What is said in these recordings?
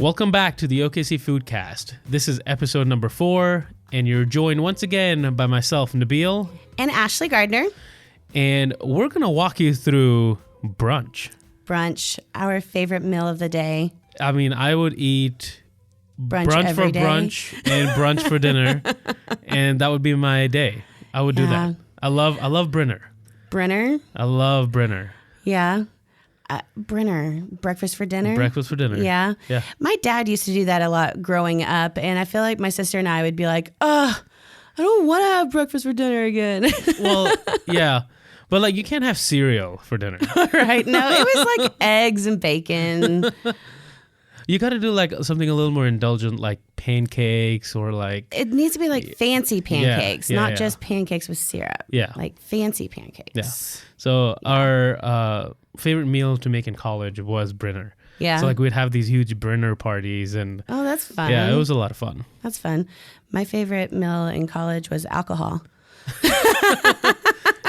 Welcome back to the OKC Foodcast. This is episode number 4, and you're joined once again by myself, Nabil. And Ashley Gardner. And we're going to walk you through brunch. Brunch, our favorite meal of the day. I mean, I would eat brunch for every day. brunch and brunch for dinner, and that would be my day. I would do that. I love Brenner. Brenner? I love Brenner. Yeah. Brenner, breakfast for dinner. Breakfast for dinner. Yeah. Yeah. My dad used to do that a lot growing up, and I feel like my sister and I would be like, I don't want to have breakfast for dinner again. Well, yeah. But like you can't have cereal for dinner. Right? No, it was like eggs and bacon. You got to do like something a little more indulgent, like pancakes or like... It needs to be like fancy pancakes, not yeah. just pancakes with syrup. Yeah. Like fancy pancakes. Yeah. So our favorite meal to make in college was Brenner. Yeah. So like we'd have these huge Brenner parties and... Oh, that's fun. Yeah, it was a lot of fun. That's fun. My favorite meal in college was alcohol.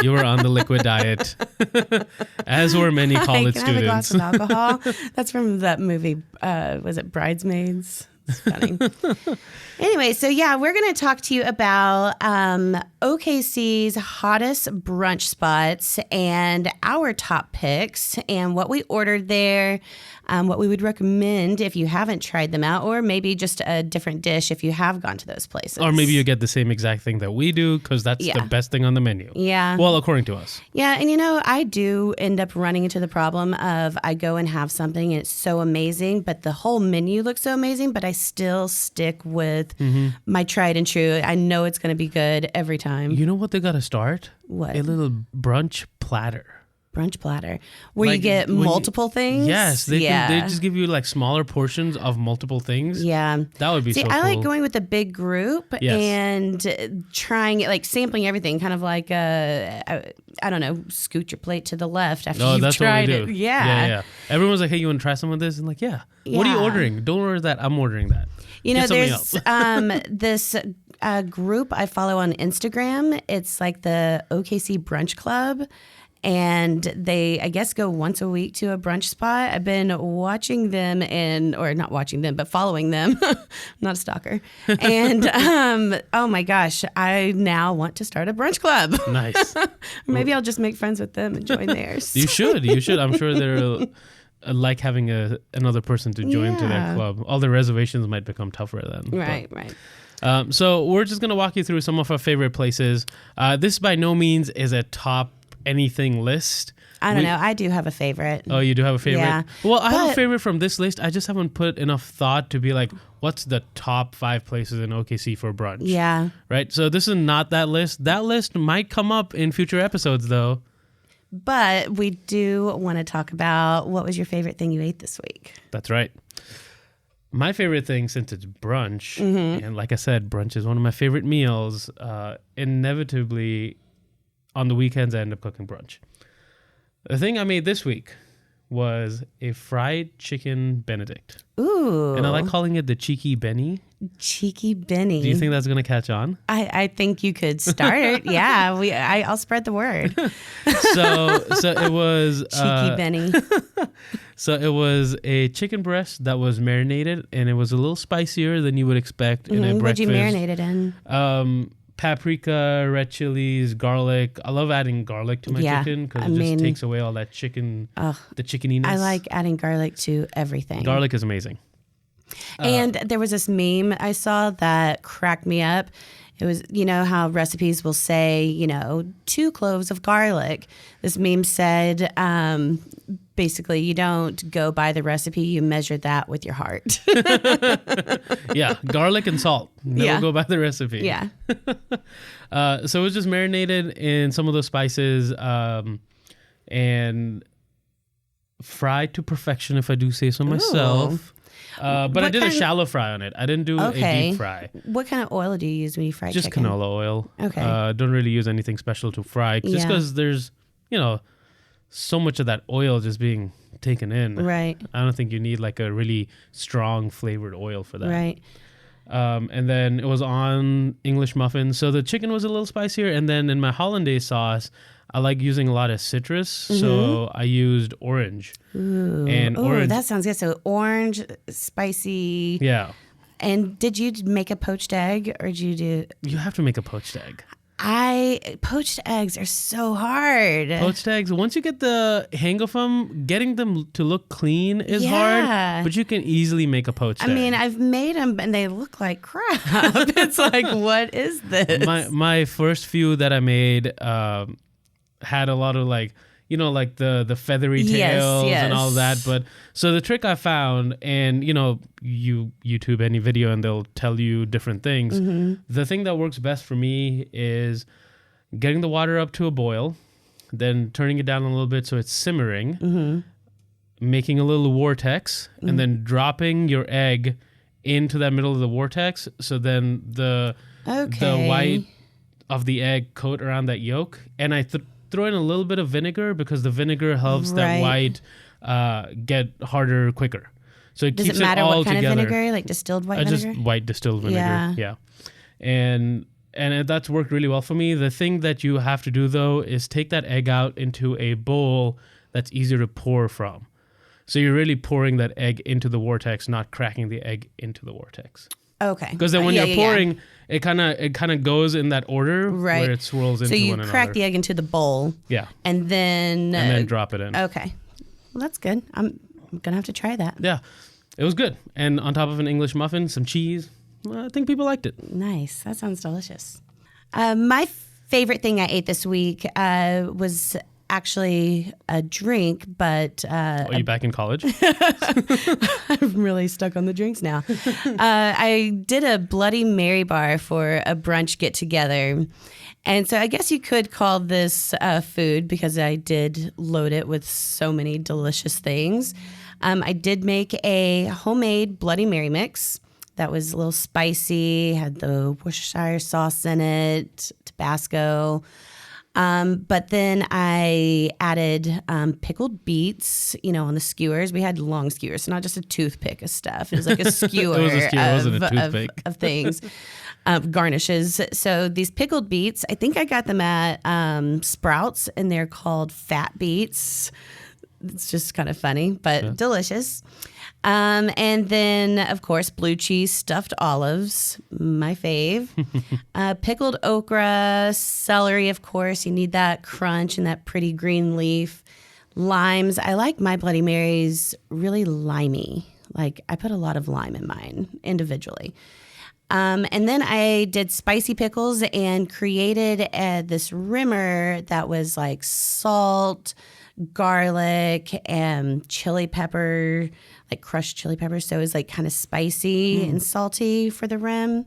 You were on the liquid diet, as were many college Can I have a glass students. of alcohol? That's from that movie. Was it Bridesmaids? It's funny. Anyway, so yeah, we're going to talk to you about OKC's hottest brunch spots and our top picks and what we ordered there, what we would recommend if you haven't tried them out, or maybe just a different dish if you have gone to those places. Or maybe you get the same exact thing that we do because that's the best thing on the menu. Yeah. Well, according to us. Yeah, and I do end up running into the problem of I go and have something and it's so amazing, but the whole menu looks so amazing, but I still stick with my tried and true. I know it's going to be good every time. You know what they got to start? What? A little brunch platter. Brunch platter where Like, you get multiple things. Yes, they just give you like smaller portions of multiple things. Yeah, that would be See, so cool. I like going with a big group and trying it, like sampling everything, kind of like I don't know, scoot your plate to the left after you've that's tried what we do. it. Yeah. Everyone's like, "Hey, you want to try some of this?" And like, "Yeah." What are you ordering? Don't order that. I'm ordering that. There's this group I follow on Instagram. It's like the OKC Brunch Club. And they, I guess, go once a week to a brunch spot. I've been watching them or not watching them, but following them. I'm not a stalker. And oh my gosh, I now want to start a brunch club. Nice. Maybe I'll just make friends with them and join theirs. You should. I'm sure they're like having another person to join to their club. All the reservations might become tougher then. Right. So we're just going to walk you through some of our favorite places. This by no means is a top anything list. I don't know. I do have a favorite. Oh, you do have a favorite? Yeah. Well, I have a favorite from this list. I just haven't put enough thought to be like, what's the top 5 places in OKC for brunch? Yeah. Right? So this is not that list. That list might come up in future episodes, though. But we do want to talk about what was your favorite thing you ate this week? That's right. My favorite thing, since it's brunch, and like I said, brunch is one of my favorite meals, inevitably on the weekends I end up cooking brunch. The thing I made this week was a fried chicken Benedict. Ooh. And I like calling it the Cheeky Benny. Cheeky Benny. Do you think that's going to catch on? I think you could start. Yeah, I'll spread the word. So it was... Cheeky Benny. So it was a chicken breast that was marinated, and it was a little spicier than you would expect in a breakfast. What'd you marinate it in? Paprika, red chilies, garlic. I love adding garlic to my chicken because it just takes away all that chicken, the chickeniness. I like adding garlic to everything. Garlic is amazing. And there was this meme I saw that cracked me up. It was, how recipes will say, 2 cloves of garlic. This meme said, basically, you don't go by the recipe, you measure that with your heart. Yeah, garlic and salt. Never go by the recipe. Yeah. So it was just marinated in some of those spices and fried to perfection, if I do say so myself. But I did a shallow fry on it. I didn't do a deep fry. What kind of oil do you use when you fry just chicken? Just canola oil. Okay. Don't really use anything special to fry. Just because there's, so much of that oil just being taken in. Right. I don't think you need like a really strong flavored oil for that. Right. And then it was on English muffins. So the chicken was a little spicier. And then in my hollandaise sauce, I like using a lot of citrus, so I used orange. And orange, that sounds good. So orange, spicy. yeah. And did you make a poached egg, or did you do? You have to make a poached egg. Poached eggs are so hard. Poached eggs, once you get the hang of them, getting them to look clean is hard, but you can easily make a poached egg. I mean, I've made them and they look like crap. It's like, what is this? My first few that I made had a lot of like, you know, like the feathery tails and all that. But so the trick I found, and you know, you YouTube any video and they'll tell you different things. The thing that works best for me is getting the water up to a boil, then turning it down a little bit so it's simmering, making a little vortex, and then dropping your egg into that middle of the vortex. So then the white of the egg coat around that yolk, and I throw in a little bit of vinegar because the vinegar helps that white get harder quicker. So it keeps it all together. Does it matter what kind of vinegar? Like distilled white vinegar? Just white distilled vinegar. Yeah. And that's worked really well for me. The thing that you have to do though is take that egg out into a bowl that's easier to pour from. So you're really pouring that egg into the vortex, not cracking the egg into the vortex. Okay. Because then when you're pouring, it kind of goes in that order where it swirls into one another. So you crack the egg into the bowl. Yeah. And then drop it in. Okay. Well, that's good. I'm gonna have to try that. Yeah, it was good. And on top of an English muffin, some cheese. I think people liked it. Nice. That sounds delicious. My favorite thing I ate this week was actually a drink, but are you back in college? I'm really stuck on the drinks now. I did a Bloody Mary bar for a brunch get together, and so I guess you could call this food because I did load it with so many delicious things. I did make a homemade Bloody Mary mix that was a little spicy, had the Worcestershire sauce in it, Tabasco. But then I added pickled beets, on the skewers. We had long skewers, so not just a toothpick of stuff. It was like a skewer, it wasn't a toothpick. Of things, garnishes. So these pickled beets, I think I got them at Sprouts, and they're called fat beets. It's just kind of funny, but delicious. And then, of course, blue cheese stuffed olives, my fave. Pickled okra, celery, of course. You need that crunch and that pretty green leaf. Limes. I like my Bloody Marys really limey. Like, I put a lot of lime in mine individually. And then I did spicy pickles and created this rimmer that was like salt, garlic, and chili pepper, like crushed chili pepper. So it was like kind of spicy and salty for the rim.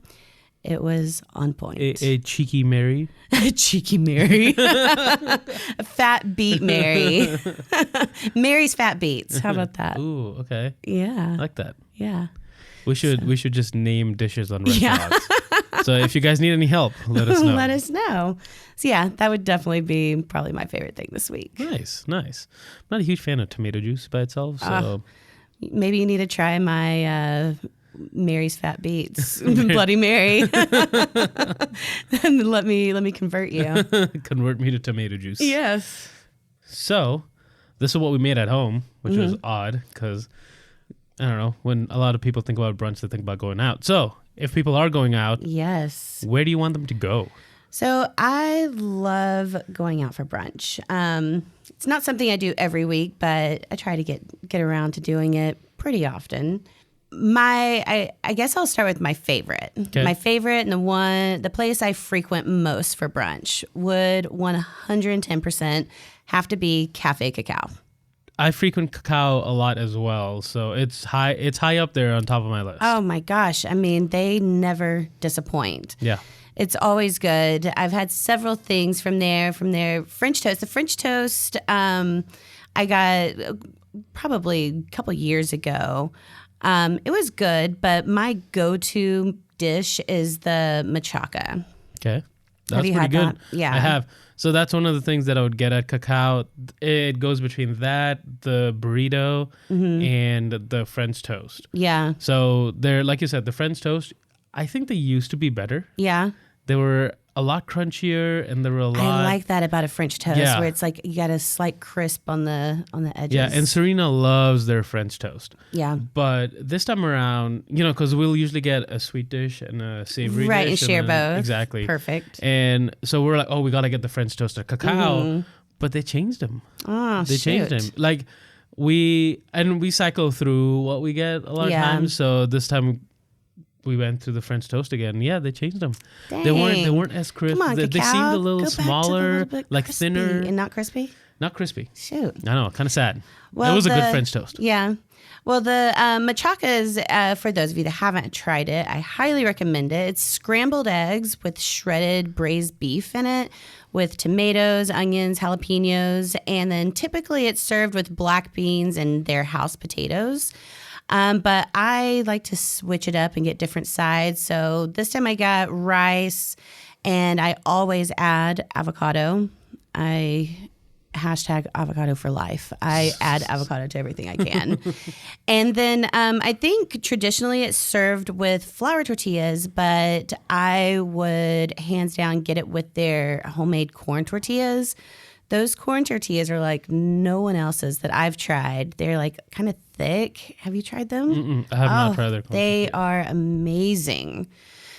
It was on point. A cheeky Mary. A cheeky Mary. A fat beet Mary. Mary's fat beets. How about that? Ooh, okay. Yeah. I like that. Yeah. We should just name dishes on restaurants. So if you guys need any help, let us know. Let us know. So yeah, that would definitely be probably my favorite thing this week. Nice. I'm not a huge fan of tomato juice by itself, so maybe you need to try my Mary's Fat Beets, Bloody Mary, and let me convert you. Convert me to tomato juice. Yes. So this is what we made at home, which was odd because I don't know, when a lot of people think about brunch, they think about going out. So if people are going out, yes, where do you want them to go? So I love going out for brunch. It's not something I do every week, but I try to get around to doing it pretty often. I guess I'll start with my favorite. Okay. My favorite and the place I frequent most for brunch would 110% have to be Cafe Cacao. I frequent Cacao a lot as well, so it's high up there on top of my list. Oh my gosh. I mean, they never disappoint. Yeah. It's always good. I've had several things from their French toast. The French toast I got probably a couple years ago. It was good, but my go-to dish is the machaca. Okay. That's have you pretty had good. That? Yeah. I have. So that's one of the things that I would get at Cacao. It goes between that, the burrito, and the French toast. Yeah. So they're, like you said, the French toast, I think they used to be better. Yeah. They were a lot crunchier, and they were a lot. I like that about a French toast, Yeah. where it's like you got a slight crisp on the edges. Yeah, and Serena loves their French toast. Yeah. But this time around, because we'll usually get a sweet dish and a savory Right, dish. and share both. Exactly. Perfect. And so we're like, oh, we got to get the French toast of cacao. But they changed them. Oh, They changed them. Like, we cycle through what we get a lot of times. So this time we went through the French toast again. Yeah, they changed them. Dang. They weren't as crisp. Come on, They cacao. seemed a little Go back to the smaller, little bit like crispy thinner. and not crispy. Not crispy. Shoot. I know, kind of sad. Well, it was a good French toast. Yeah. Well, the machakas, for those of you that haven't tried it, I highly recommend it. It's scrambled eggs with shredded braised beef in it, with tomatoes, onions, jalapenos, and then typically it's served with black beans and their house potatoes. But I like to switch it up and get different sides. So this time I got rice, and I always add avocado. Hashtag avocado for life. I add avocado to everything I can. And then I think traditionally it's served with flour tortillas, but I would hands down get it with their homemade corn tortillas. Those corn tortillas are like no one else's that I've tried. They're like kind of thick. Have you tried them? I have not tried their corn They are amazing.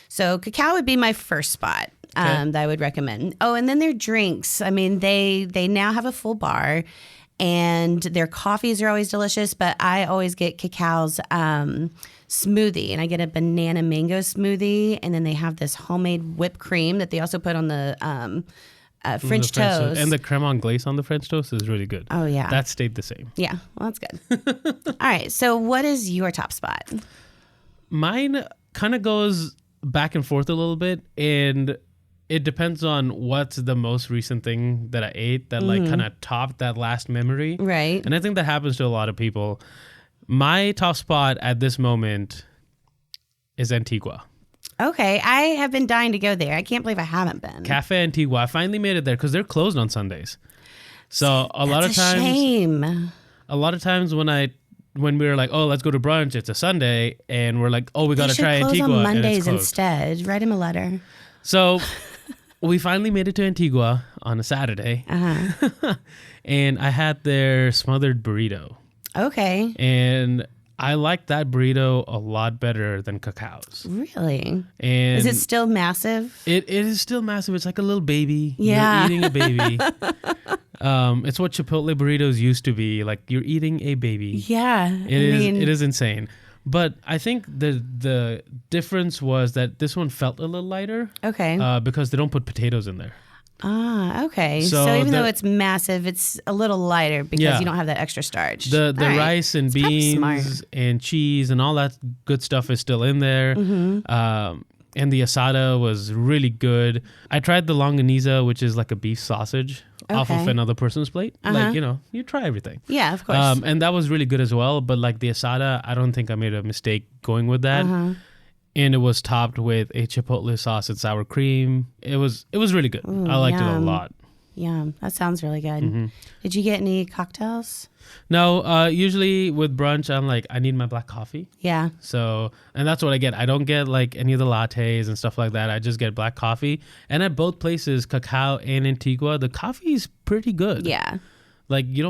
So cacao would be my first spot. That I would recommend. Oh, and then their drinks. I mean, they now have a full bar, and their coffees are always delicious. But I always get cacao's smoothie, and I get a banana mango smoothie, and then they have this homemade whipped cream that they also put on the French toast. And the creme anglaise on the French toast is really good. Oh yeah, that stayed the same. Yeah, well that's good. All right, so what is your top spot? Mine kind of goes back and forth a little bit, and it depends on what's the most recent thing that I ate that like kind of topped that last memory. Right. And I think that happens to a lot of people. My top spot at this moment is Antigua. Okay, I have been dying to go there. I can't believe I haven't been. Cafe Antigua. I finally made it there because they're closed on Sundays. So a lot of times, shame. A lot of times when we were like, oh, let's go to brunch, it's a Sunday, and we're like, oh, we got to try close Antigua. on Mondays and it's closed. instead. Write him a letter. So we finally made it to Antigua on a Saturday. And I had their smothered burrito. Okay. And I like that burrito a lot better than cacao's. Really? And is it still massive? It is still massive. It's like a little baby. Yeah. You're eating a baby. It's what Chipotle burritos used to be. Like you're eating a baby. Yeah. It is insane. But I think the difference was that this one felt a little lighter. Okay. Because they don't put potatoes in there. Ah, okay. So even though it's massive, it's a little lighter because you don't have that extra starch. The rice and beans and cheese and all that good stuff is still in there. And the asada was really good. I tried the longaniza, which is like a beef sausage off of another person's plate. Like, you try everything. Yeah, of course. And that was really good as well. But like the asada, I don't think I made a mistake going with that. And it was topped with a chipotle sauce and sour cream. It was really good. Ooh, I liked it a lot. Yeah, that sounds really good. Did you get any cocktails? No, usually with brunch, I'm like, I need my black coffee. Yeah. So, and that's what I get. I don't get like any of the lattes and stuff like that. I just get black coffee. And at both places, Cacao and Antigua, the coffee is pretty good. Yeah. Like I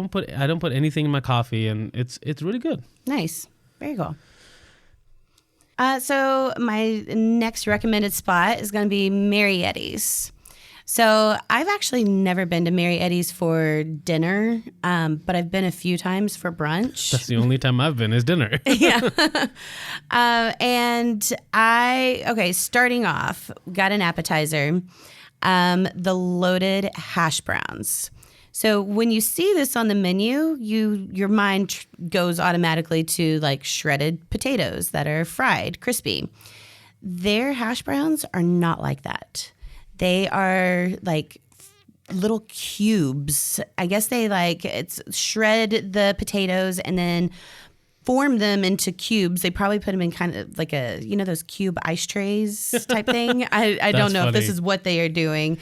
don't put anything in my coffee, and it's really good. Nice. Very cool. So my next recommended spot is going to be Marietta's. So I've actually never been to Marietta's for dinner, but I've been a few times for brunch. That's the only time I've been is dinner. Yeah. Starting off, got an appetizer, the loaded hash browns. So when you see this on the menu, your mind goes automatically to like shredded potatoes that are fried, crispy. Their hash browns are not like that. They are like little cubes. I guess they shred the potatoes and then form them into cubes. They probably put them in kind of like those cube ice trays type thing. I don't know if this is what they are doing,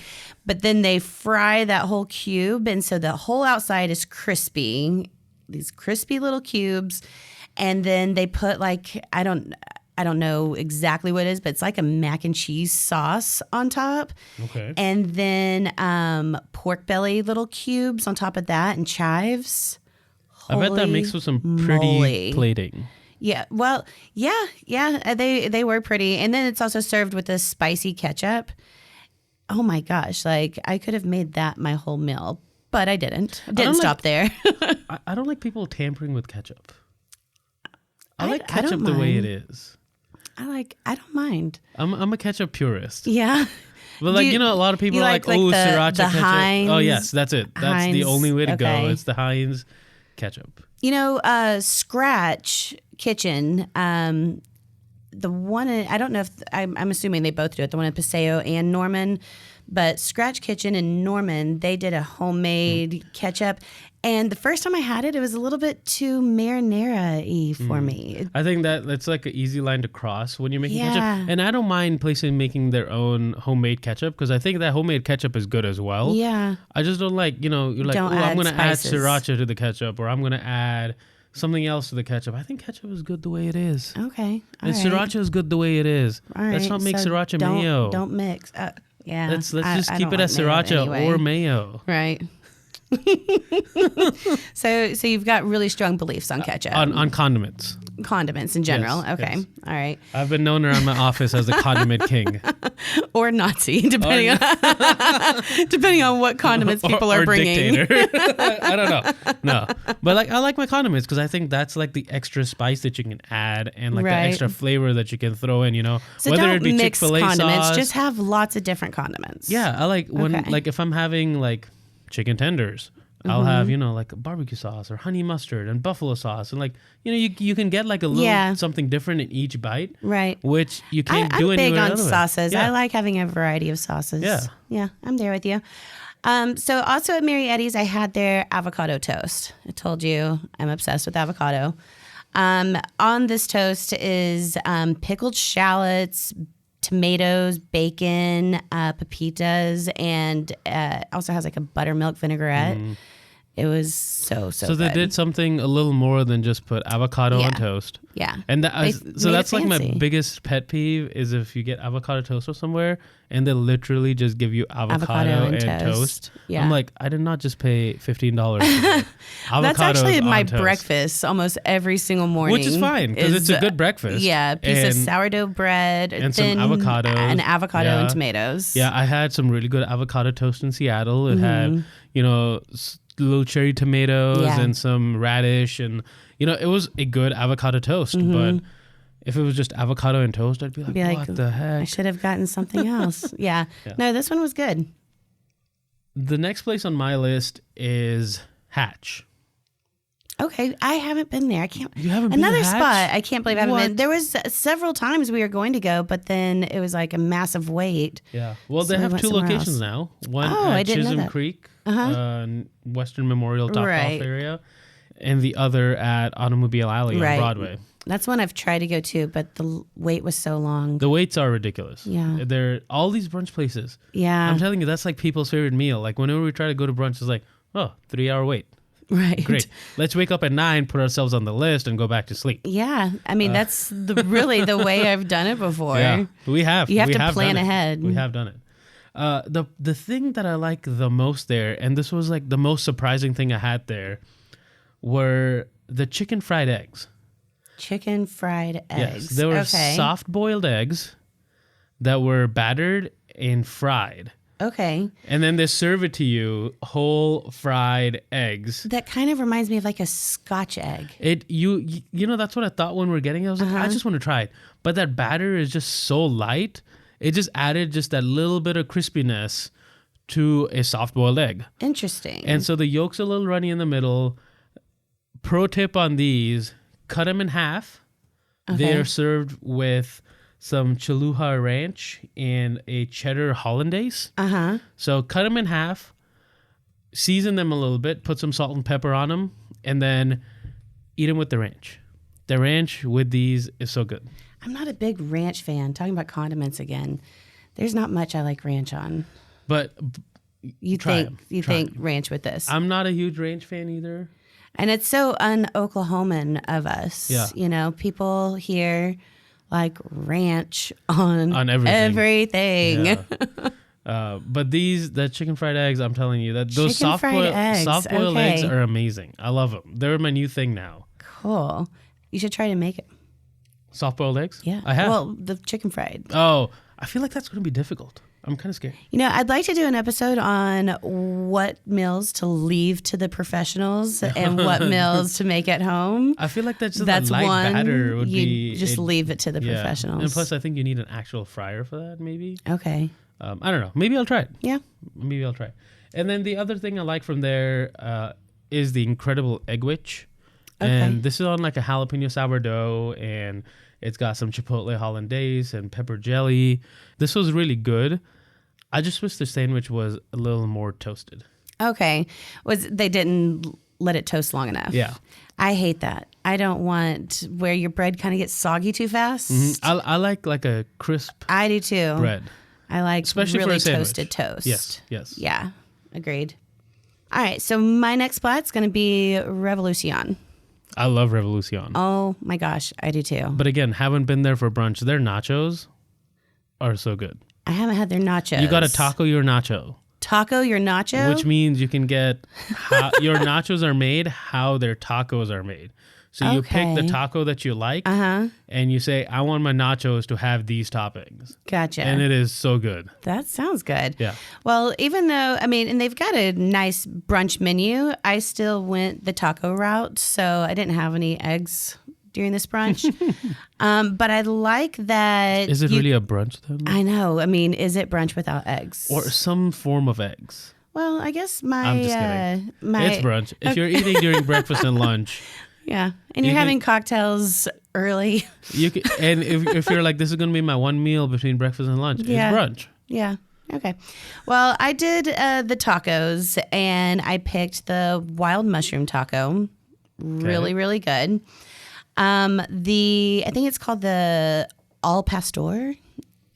but then they fry that whole cube. And so the whole outside is crispy, these crispy little cubes. And then they put I don't know exactly what it is, but it's like a mac and cheese sauce on top. Okay. And then pork belly little cubes on top of that and chives. I bet that makes for some pretty moly. plating. Yeah. Well, yeah. They were pretty. And then it's also served with this spicy ketchup. Oh my gosh. Like I could have made that my whole meal, but I didn't. Didn't stop there. I don't like people tampering with ketchup. I like I don't ketchup the way it is. I don't mind. I'm a ketchup purist. Yeah. But like, a lot of people are like, oh, sriracha the ketchup. Heinz, oh, yes, that's it. That's Heinz, the only way to go. okay. It's the Heinz ketchup. Scratch Kitchen, the one, I don't know if, I'm assuming they both do it, the one in Paseo and Norman, but Scratch Kitchen in Norman, they did a homemade ketchup. And the first time I had it, it was a little bit too marinara-y for me. I think that's like an easy line to cross when you're making Yeah. ketchup. And I don't mind making their own homemade ketchup because I think that homemade ketchup is good as well. Yeah. I just don't like, you're like, Don't I'm going to add spices. sriracha to the ketchup or I'm going to add something else to the ketchup. I think ketchup is good the way it is. Okay. All And right. sriracha is good the way it is. All Let's right. not make So siracha don't, mayo. Don't mix. Yeah. Let's just I keep don't it as like mayo sriracha anyway. or mayo. Right. So you've got really strong beliefs on ketchup. On condiments. Condiments in general. Yes, Okay. yes. All right. I've been known around my office as the condiment king. Or Nazi, depending on what condiments people are or bringing. Dictator. I don't know. No. But like I like my condiments because I think that's like the extra spice that you can add and like the Right. extra flavor that you can throw in, So Whether don't it be mix Chick-fil-A condiments. sauce. Just have lots of different condiments. Yeah, I like when Okay. like if I'm having like chicken tenders, I'll have, like barbecue sauce or honey mustard and buffalo sauce. And like, you can get like a little something different in each bite. Right. Which you can't I'm do big anywhere on other way. sauces. Yeah. I like having a variety of sauces. Yeah. Yeah, I'm there with you. So also at Mary Eddie's, I had their avocado toast. I told you I'm obsessed with avocado. On this toast is pickled shallots, tomatoes, bacon, pepitas, and also has like a buttermilk vinaigrette. It was so So they good. did something a little more than just put avocado Yeah. on toast. Yeah. And They so made that's it like my fancy. biggest pet peeve is if you get avocado toast or somewhere and they literally just give you avocado and toast. Yeah. I'm like, I did not just pay $15 for that. That's Avocados actually my on toast. breakfast almost every single morning. Which is fine because it's a good breakfast. Yeah, a piece of And- sourdough bread, and some thin- avocados. an avocado Yeah. and tomatoes. Yeah, I had some really good avocado toast in Seattle. It Mm-hmm. had, little cherry tomatoes Yeah. and some radish. And, it was a good avocado toast. But if it was just avocado and toast, I'd be like, what the I heck? should have gotten something else. Yeah. No, this one was good. The next place on my list is Hatch. Okay, I haven't been there. I can't. You haven't been to Another Hatch? spot. I can't believe I haven't been. What? There was several times we were going to go, but then it was like a massive wait. Yeah. Well, So they we have went two somewhere locations else. now. One Oh, I at didn't know Chisholm that. Creek, Uh-huh. Western Memorial Top Right. Golf area, and the other at Automobile Alley Right. on Broadway. That's one I've tried to go to, but the wait was so long. The waits are ridiculous. Yeah. They're all these brunch places. Yeah. I'm telling you, that's like people's favorite meal. Like whenever we try to go to brunch, it's like, 3-hour wait. Right. Great. Let's wake up at 9, put ourselves on the list, and go back to sleep. Yeah. I mean, that's really the way I've done it before. Yeah, we have. You have We to have plan done it. ahead. We have done it. The thing that I like the most there, and this was like the most surprising thing I had there, were the chicken fried eggs. Chicken fried eggs. Yes, they were okay. soft boiled eggs that were battered and fried. Okay. And then they serve it to you whole fried eggs. That kind of reminds me of like a Scotch egg. That's what I thought when we were getting it. I was like, I just want to try it. But that batter is just so light. It just added just that little bit of crispiness to a soft boiled egg. Interesting. And so the yolk's a little runny in the middle. Pro tip on these, cut them in half. They Okay. are served with some Cholula ranch and a cheddar hollandaise. Uh-huh. So cut them in half, season them a little bit, put some salt and pepper on them, and then eat them with the ranch. The ranch with these is so good. I'm not a big ranch fan. Talking about condiments again. There's not much I like ranch on. But You Try think 'em. you Try think ranch with this. I'm not a huge ranch fan either. And it's so un-Oklahoman of us. Yeah. People here like ranch on everything. everything. Yeah. But the chicken fried eggs, I'm telling you that those Chicken fried eggs, soft boiled okay. eggs are amazing. I love them. They're my new thing now. Cool. You should try to make it. Soft boiled eggs? Yeah. I have. Well, the chicken fried. Oh, I feel like that's going to be difficult. I'm kind of scared. You know, I'd like to do an episode on what meals to leave to the professionals and what meals to make at home. I feel like that's one batter would you be just leave it to the yeah. professionals. And plus, I think you need an actual fryer for that, maybe. Okay. I don't know. Maybe I'll try it. Yeah. Maybe I'll try it. And then the other thing I like from there is the incredible egg witch. Okay. And this is on like a jalapeno sourdough, and it's got some chipotle hollandaise and pepper jelly. This was really good. I just wish the sandwich was a little more toasted. Okay. They didn't let it toast long enough. Yeah. I hate that. I don't want where your bread kind of gets soggy too fast. Mm-hmm. I like a crisp I do too. bread. I like Especially for really a sandwich. toasted toast. Yes. Yeah, agreed. All right, so my next spot's going to be Revolution. I love Revolution. Oh my gosh, I do too. But again, haven't been there for brunch. Their nachos are so good. I haven't had their nachos. You got to taco your nacho. Taco your nacho? Which means you can get how your nachos are made, how their tacos are made. So you pick the taco that you like, and you say, I want my nachos to have these toppings. Gotcha. And it is so good. That sounds good. Yeah. Well, even though, and they've got a nice brunch menu, I still went the taco route. So I didn't have any eggs during this brunch. But I like that. Is it really a brunch then? I know. Is it brunch without eggs? Or some form of eggs? Well, I guess I'm just kidding. It's brunch. If you're eating during breakfast and lunch. Yeah. And you're having cocktails early. You can, and if you're like, this is going to be my one meal between breakfast and lunch, it's brunch. Yeah. Okay. Well, I did the tacos, and I picked the wild mushroom taco. Really, really good. I think it's called the al pastor.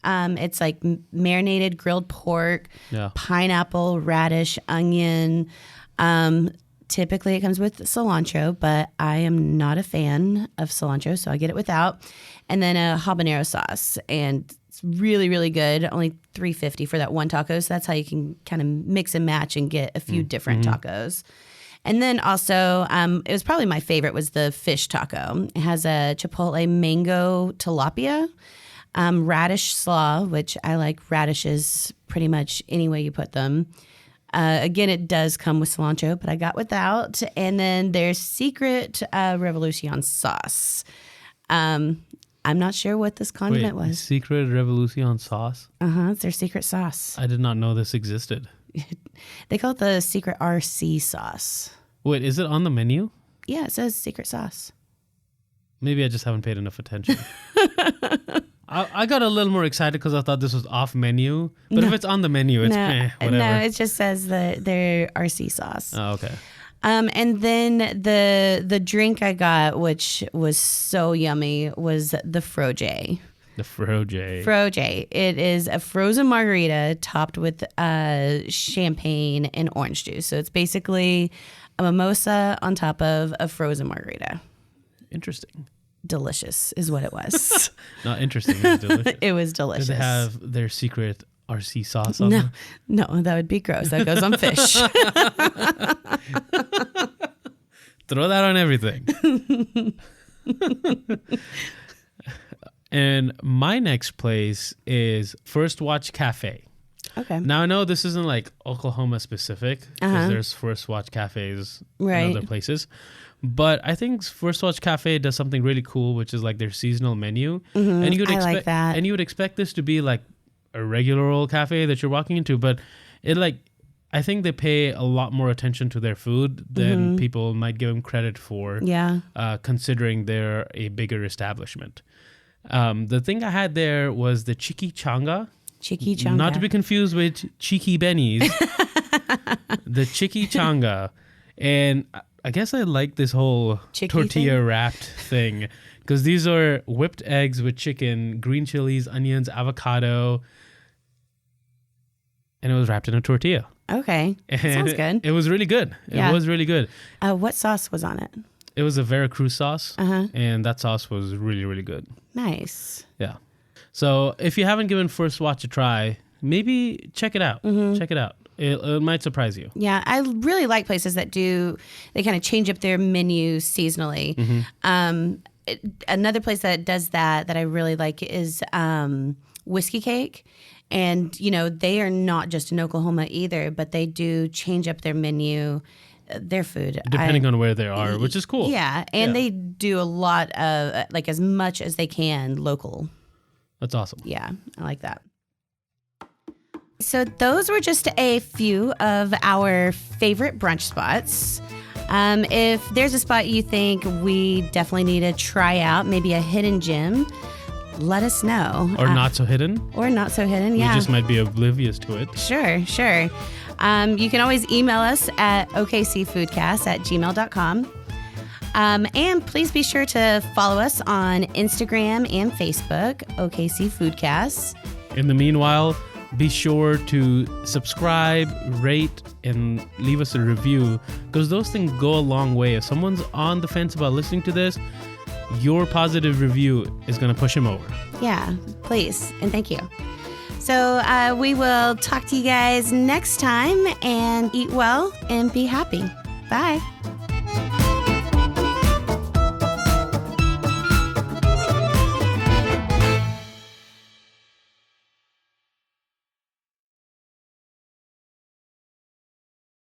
It's like marinated grilled pork, pineapple, radish, onion. Typically it comes with cilantro, but I am not a fan of cilantro, so I get it without. And then a habanero sauce, and it's really, really good. Only $3.50 for that one taco, so that's how you can kind of mix and match and get a few different tacos. And then also, it was probably my favorite was the fish taco. It has a chipotle mango tilapia, radish slaw, which I like radishes pretty much any way you put them. Again, it does come with cilantro, but I got without. And then their secret Revolution sauce. I'm not sure what this condiment was. Secret Revolution sauce? It's their secret sauce. I did not know this existed. They call it the secret RC sauce. Wait, is it on the menu? Yeah, it says secret sauce. Maybe I just haven't paid enough attention. I got a little more excited because I thought this was off menu. But if it's on the menu, it's whatever. No, it just says their RC sauce. Oh, okay. And then the drink I got, which was so yummy, was the Froje. The Froje. Froje. It is a frozen margarita topped with champagne and orange juice. So it's basically a mimosa on top of a frozen margarita. Interesting. Delicious is what it was. Not interesting. It was delicious. It was delicious. Did they have their secret RC sauce on them? No, that would be gross. That goes on fish. Throw that on everything. And my next place is First Watch Cafe. Okay. Now I know this isn't like Oklahoma specific because there's First Watch cafes in other places. But I think First Watch Cafe does something really cool, which is like their seasonal menu. And you would like that. And you would expect this to be like a regular old cafe that you're walking into, but I think they pay a lot more attention to their food than people might give them credit for. Yeah. Considering they're a bigger establishment. The thing I had there was the Chiki Changa. Chiki Changa. Not to be confused with Cheeky Benny's. The Chiki Changa. And I guess I like this whole tortilla wrapped thing because these are whipped eggs with chicken, green chilies, onions, avocado, and it was wrapped in a tortilla. Okay. Sounds good. It was really good. It was really good. What sauce was on it? It was a Veracruz sauce, and that sauce was really, really good. Nice. Yeah. So if you haven't given First Watch a try, maybe check it out. Check it out. It might surprise you. Yeah, I really like places that they kind of change up their menus seasonally. Another place that does that I really like is Whiskey Cake. And, they are not just in Oklahoma either, but they do change up their menu, their food. Depending on where they are, which is cool. Yeah, and they do a lot of, as much as they can local. That's awesome. Yeah, I like that. So those were just a few of our favorite brunch spots. If there's a spot you think we definitely need to try out, maybe a hidden gem, let us know. Or not so hidden. Or not so hidden, yeah. We just might be oblivious to it. Sure. You can always email us at okcfoodcast@gmail.com. And please be sure to follow us on Instagram and Facebook, OKC Foodcast. In the meanwhile, be sure to subscribe, rate, and leave us a review, because those things go a long way. If someone's on the fence about listening to this, your positive review is going to push him over. Yeah, please. And thank you. So we will talk to you guys next time, and eat well and be happy. Bye.